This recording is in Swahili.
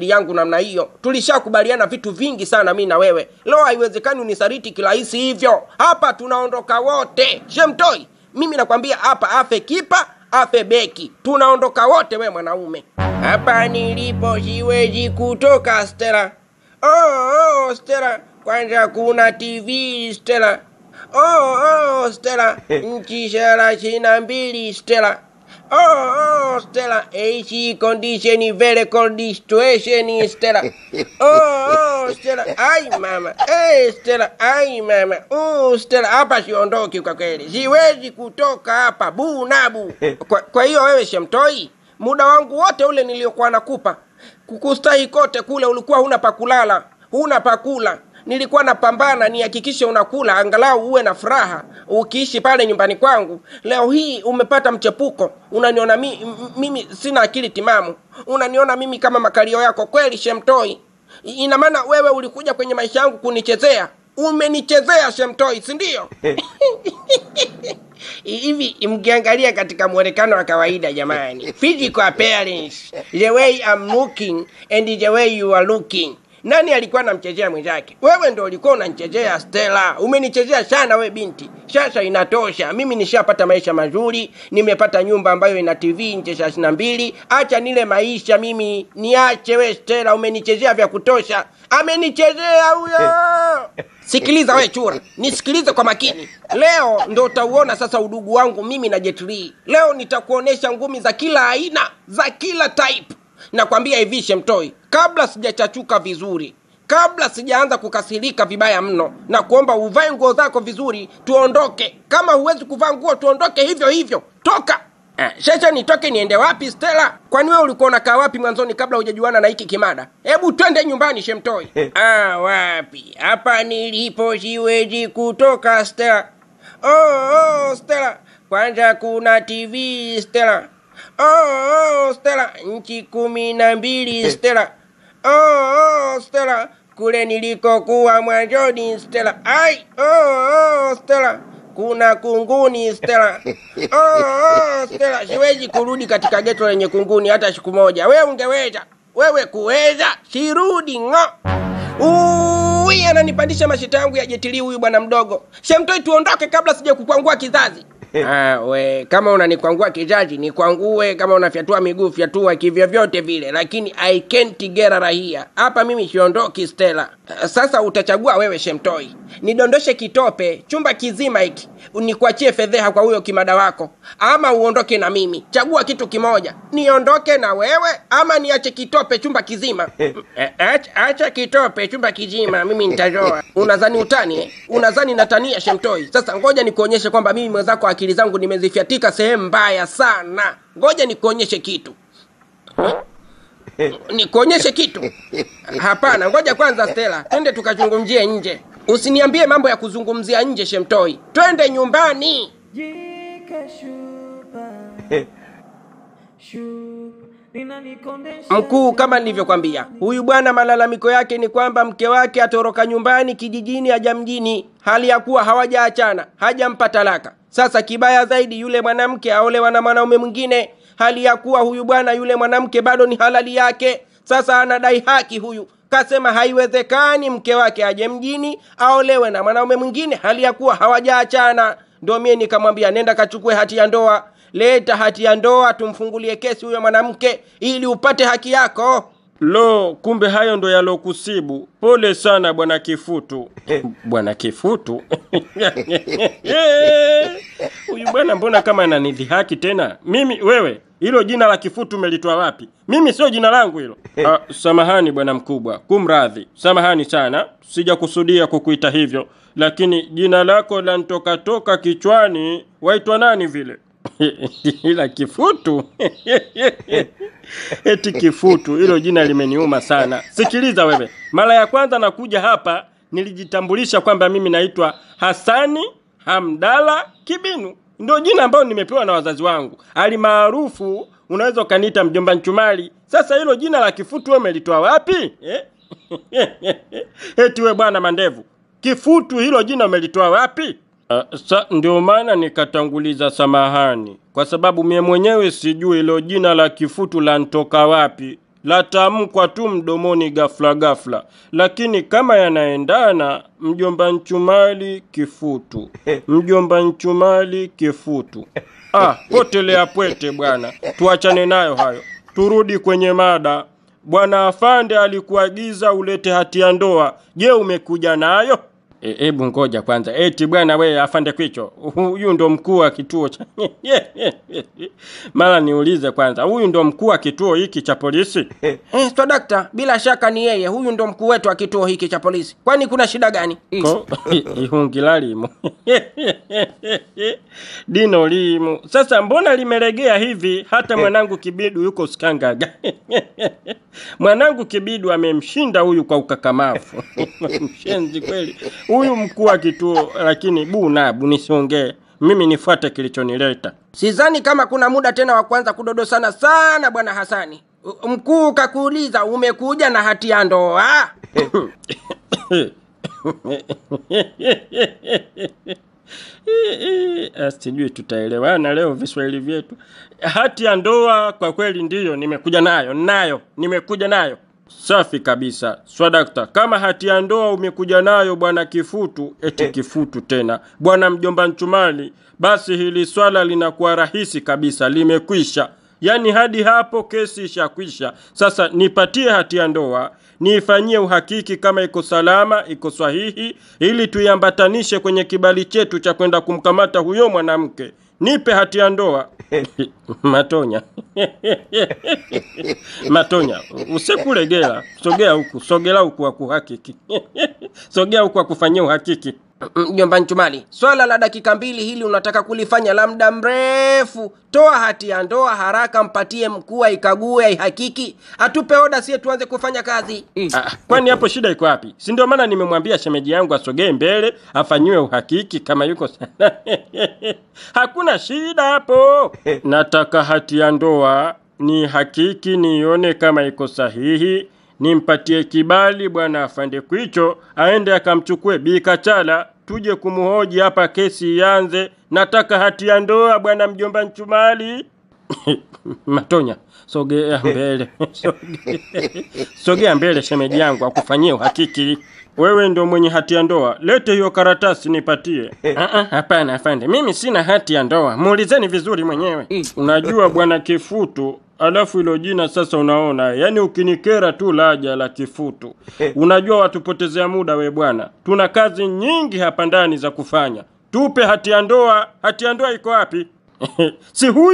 yangu namna hiyo. Tulishakubaliana vitu vingi sana mimi na wewe. Leo haiwezekani unisaliti kirahisi hivyo. Hapa tunaondoka wote. Shemtoi, mimi nakwambia hapa afe kipa, afe beki. Tunaondoka wote we mwanaume. Hapa nilipo siwezi kutoka Stella. Oh Stella, kwanza kuna TV Stella. Oh Stella, nchi 32 Stella. Oh Stella, AC condition very cold situation Stella. Oh Stella, ai mama. Stella, ai mama. Stella, hapa siondoki kwa kweli. Siwezi kutoka hapa bunabu. Kwa hiyo wewe Shemtoi, muda wangu wote ule niliokuwa nakupa kukustahi kote kule ulikuwa huna pakulala, huna pakula. Nilikuwa napambana nihakikishe unakula angalau uwe na furaha ukiishi pale nyumbani kwangu. Leo hii umepata mchepuko. Unaniona mimi sina akili timamu. Unaniona mimi kama makalio yako kweli Shemtoi. Ina maana wewe ulikuja kwenye maisha yangu kunichezea. Umenichezea Shemtoi, si ndio? Hivi mkiangalia katika muonekano wa kawaida jamani, physical appearance, the way I'm looking and the way you are looking, nani alikuwa anamchezea mwenzake? Wewe ndio ulikuwa unanichezea Stella. Umenichezea sana we binti. Sasa inatosha. Mimi nishapata maisha mazuri, nimepata nyumba ambayo ina TV nje 32. Acha nile maisha mimi, niache we Stella. Umenichezea vya kutosha. Amenichezea huyo. Sikiliza we chura, nisikilize kwa makini. Leo ndo utauona sasa udugu wangu mimi na Jet Li. Leo nitakuonesha ngumi za kila aina, za kila type. Nakwambia hivi Shemtoi, kabla sijachachuka vizuri, kabla sijaanza kukasirika vibaya mno, na kuomba uvae nguo zako vizuri tuondoke. Kama huwezi kuvaa nguo tuondoke hivyo hivyo. Toka. Sasa nitoke niende wapi Stella? Kwani wewe ulikuwa unakaa wapi mwanzoni kabla hujajuana na hiki kimada? Hebu twende nyumbani Shemtoi. Wapi? Hapa nilipo siwezi kutoka Stella. Oh Stella, kwanza kuna TV Stella. Oh Stella, nchi 12 Stella. Oh Stella, kule nilikokuwa mwanzoni Stella. Ai, Stella, kuna kunguni Stella. Stella, siwezi kurudi katika ghetto lenye kunguni hata siku moja. Wewe ungeweza? Wewe kuweza? Sirudi ngo. Huyu ananipandisha mashita yangu ya Jet Li huyu bwana mdogo. Shemtoi, tuondoke kabla sija kukwangua kizazi. We, kama unanikwangua kizazi nikwangue, kama unafyatua miguu fyatua kivyo vyote vile, lakini I can't get rahia. Hapa mimi siondoki Stella. Sasa utachagua wewe Shemtoi. Nidondoshe kitope chumba kizima hiki, unikuachie fedheha kwa huyo kimada wako, ama uondoke na mimi. Chagua kitu kimoja. Niondoke na wewe ama niache kitope chumba kizima? Acha kitope chumba kizima, mimi nitajoa. Unadhani utani? Unadhani natania Shemtoi? Sasa ngoja nikuonyeshe kwamba mimi mwenzako akili zangu nimezifiatika sehemu mbaya sana. Ngoja nikuonyeshe kitu. Nikuonyeshe kitu? Hapana, ngoja kwanza Stella, twende tukazungumzie nje. Usiniambie mambo ya kuzungumzia nje Shemtoi. Twende nyumbani. Mkuu, kama nilivyokuambia, huyu bwana malalamiko yake ni kwamba mke wake atoroka nyumbani kijijini aja mjini, hali ya kuwa hawajaachana, hajampa talaka. Sasa kibaya zaidi, yule mwanamke aolewa na mwanaume mwingine, hali ya kuwa huyu bwana yule mwanamke bado ni halali yake. Sasa anadai haki huyu. Kasema haiwezekani mke wake aje mjini aolewe na mwanaume mwingine hali ya kuwa hawajaachana. Ndio mimi nikamwambia nenda kachukue hati ya ndoa. Leta hati ya ndoa tumfungulie kesi huyo mwanamke ili upate haki yako. Lo, kumbe hayo ndo yalokusibu. Pole sana bwana Kifutu. Bwana Kifutu? Huyu bwana mbona kama ananidhihaki tena? Mimi wewe, hilo jina la Kifutu umelitoa wapi? Mimi sio jina langu hilo. Samahani bwana mkubwa, kumradhi. Samahani sana, sijakusudia kukuita hivyo, lakini jina lako lanitoka toka kichwani. Waitwa nani vile? Ila Kifutu. Eti Kifutu, hilo jina limeniuma sana. Sikiliza wewe, mara ya kwanza nakuja hapa nilijitambulisha kwamba mimi naitwa Hasani Hamdala Kibinu. Ndio jina ambalo nimepewa na wazazi wangu. Alimaarufu unaweza ukaniita mjomba Nchumali. Sasa hilo jina la Kifutu wewe umelitoa wapi? Eti wewe bwana mandevu, Kifutu hilo jina umelitoa wapi? Ndio maana nikatanguliza samahani, kwa sababu mie mwenyewe sijui hilo jina la Kifutu la ntoka wapi. latamkwa tu mdomoni ghafla ghafla, lakini kama yanaendana, mjomba Nchumali kifutu, mjomba Nchumali kifutu. Potelea pwete bwana, tuachane nayo hayo, turudi kwenye mada. Bwana afande alikuagiza ulete hati ya ndoa, je, umekuja nayo? Hebu ngoja kwanza. Eti bwana we afande Kwicho, huyu ndo mkuu wa kituo cha mara niulize kwanza, huyu ndo mkuu wa kituo hiki cha polisi? So dakta, bila shaka ni yeye, huyu ndo mkuu wetu wa kituo hiki cha polisi. Kwani kuna shida gani? Ihungilalimu. Dino limu. Sasa mbona limelegea hivi? Hata mwanangu Kibidu yuko Skangaga. Mwanangu Kibidu amemshinda huyu kwa ukakamavu. Mshenzi kweli huyu mkuu wa kituo. Lakini bunabu nisongee, mimi nifuate kilichonileta. Sidhani kama kuna muda tena wa kwanza kudodosana sana bwana Hasani. Mkuu kakuuliza umekuja na hati ya ndoa? Sijui tutaelewana leo Viswahili vyetu. Hati ya ndoa kwa kweli ndiyo nimekuja nayo, nimekuja nayo. Safi kabisa. Swadakta, kama hati ya ndoa umekuja nayo bwana Kifutu, eti Kifutu tena, bwana mjomba Nchumali, basi hili swala linakuwa rahisi kabisa, limekwisha. Yani hadi hapo kesi ishakwisha. Sasa nipatie hati ya ndoa, niifanyie uhakiki kama iko salama, iko sahihi, ili tuiambatanishe kwenye kibali chetu cha kwenda kumkamata huyo mwanamke. Nipe hati ya ndoa. Matonya. Matonya, usikulegela. Sogea huku wa kuhakiki. Sogea huku wa kufanyia uhakiki. Mjomba Nchumali, swala la dakika 2 hili unataka kulifanya la muda mrefu. Toa hati ya ndoa haraka, mpatie mkuu aikague, aihakiki, atupe oda sie tuanze kufanya kazi. Kwani hapo shida iko wapi? Si ndio maana nimemwambia shemeji yangu asogee mbele afanywe uhakiki kama yuko sana. Hakuna shida hapo. Nataka hati ya ndoa ni hakiki, nione kama iko sahihi, nimpatie kibali bwana afande Kwicho aende akamchukue Bi Kachala, tuje kumuhoji hapa kesi ianze. Nataka hati ya ndoa bwana mjomba Nchumali. Matonya, sogea mbele. Sogea mbele shemeji yangu akufanyie uhakiki. Wewe ndo mwenye hati ya ndoa, lete hiyo karatasi nipatie. Hapana afande, mimi sina hati ya ndoa, muulizeni vizuri mwenyewe. Unajua bwana Kifutu, alafu ilo jina sasa unaona, yani ukinikera tu laja la Kifutu. Unajua watupotezea muda we bwana, tuna kazi nyingi hapa ndani za kufanya. Tupe hati ya ndoa. Hati ya ndoa iko wapi? Si huyu